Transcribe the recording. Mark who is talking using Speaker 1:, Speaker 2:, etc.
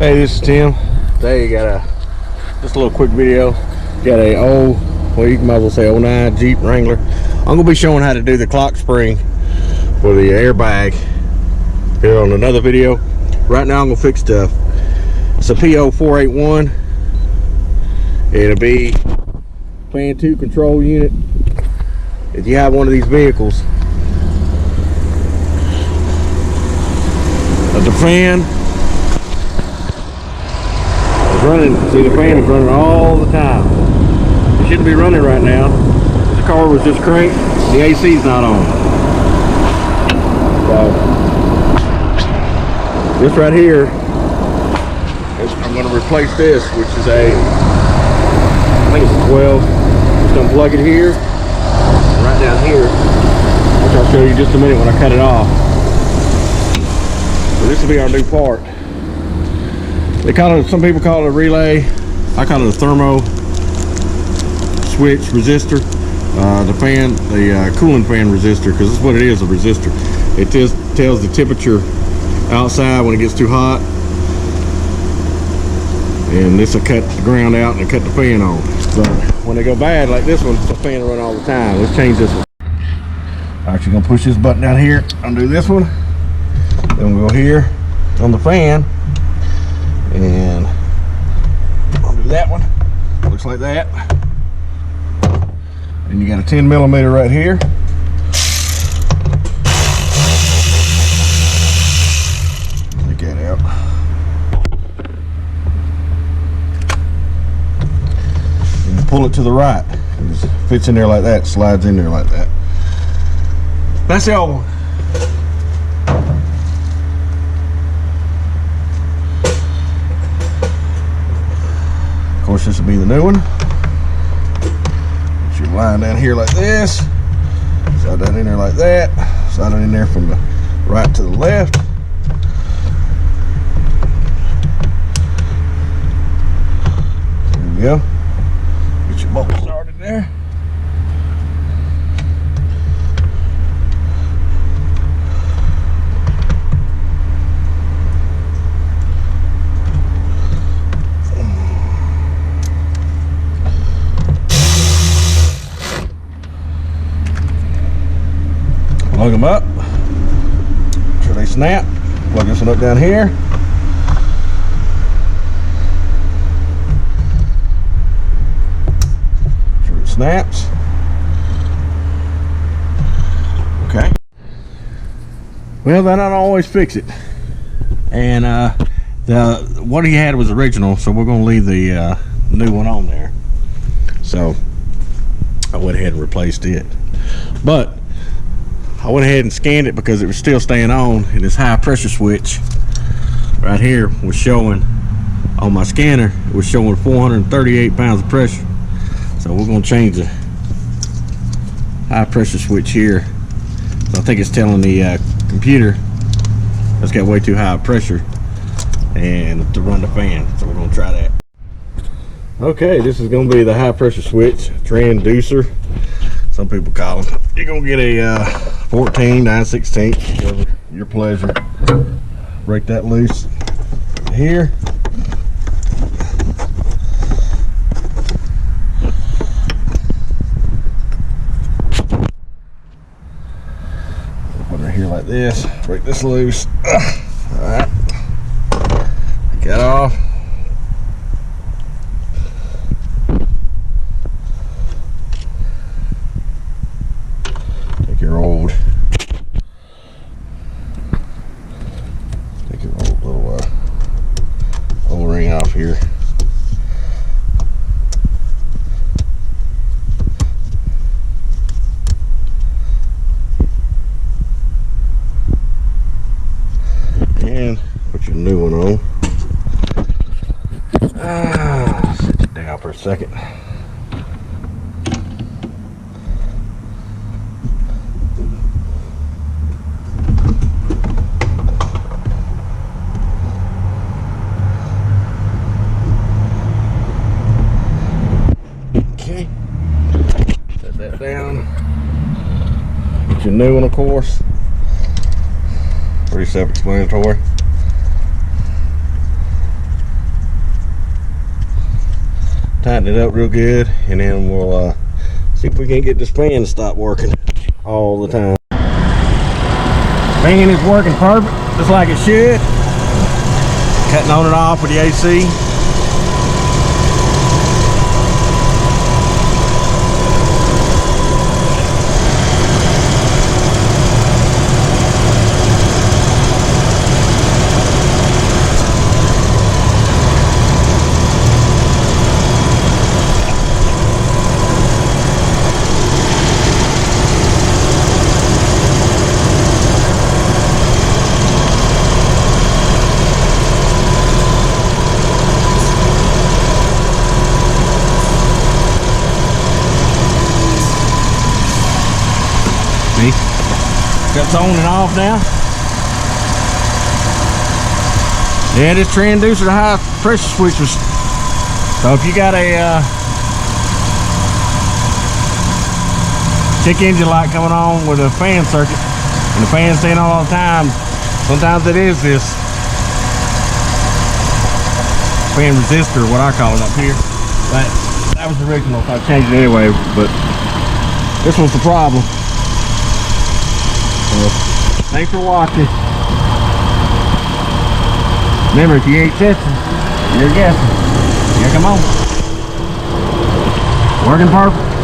Speaker 1: Hey, this is Tim. Today got just a little quick video. Got a old, well, you might as well say 09 Jeep Wrangler. I'm gonna be showing how to do the clock spring for the airbag here on another video. Right now I'm gonna fix the, it's a P0481. It'll be Fan 2 control unit. If you have one of these vehicles, the fan is running. See, the fan is running all the time. It shouldn't be running right now. The car was just cranked. The AC is not on. So this right here, I'm going to replace this, which is a, I think it's a 12. Just going to plug it here, and right down here, which I'll show you in just a minute when I cut it off. So this will be our new part. They call it, some people call it a relay. I call it a thermo switch resistor. The fan, the cooling fan resistor, because that's what it is, a resistor. It tells the temperature outside when it gets too hot. And this will cut the ground out and cut the fan on. But when they go bad, like this one, the fan will run all the time. Let's change this one. Actually, gonna push this button down here, undo this one. Then we'll go here on the fan, and I'll do that one. Looks like that. And you got a 10mm right here. Take that out. And you pull it to the right. It just fits in there like that, slides in there like that. That's the old one. Of course, this will be the new one. Put your line down here like this. Slide that in there like that. Slide it in there from the right to the left. There we go. Get your bolt started there. Plug them up, make sure they snap. Plug this one up down here. Make sure it snaps. Okay. Well, that don't always fix it. And the what he had was original, so we're going to leave the new one on there. So I went ahead and replaced it. But I went ahead and scanned it because it was still staying on, and this high pressure switch right here was showing on my scanner. It was showing 438 pounds of pressure. So we're going to change the high pressure switch here. So I think it's telling the computer it's got way too high pressure and to run the fan. So we're going to try that. Okay, this is going to be the high pressure switch, transducer, some people call them. You're going to get a 14, 9/16, whatever your pleasure. Break that loose here. Put it here like this. Break this loose. Alright. Take that off. Take your old little O-ring off here. And put your new one on. Sit it down for a second. Down. Get your new one, of course. Pretty self-explanatory. tighten it up real good, and then we'll see if we can get this fan to stop working all the time. Fan is working perfect, just like it should. Cutting on and off with the AC. That's on and off now. Yeah, this transducer, the high pressure switch was, so if you got a check engine light coming on with a fan circuit and the fan's staying on all the time, sometimes it is this fan resistor, what I call it up here. That was the original, so I changed it anyway, but this was the problem. So, thanks for watching. Remember, if you ain't testing, you're guessing. Here, come on. Working perfect.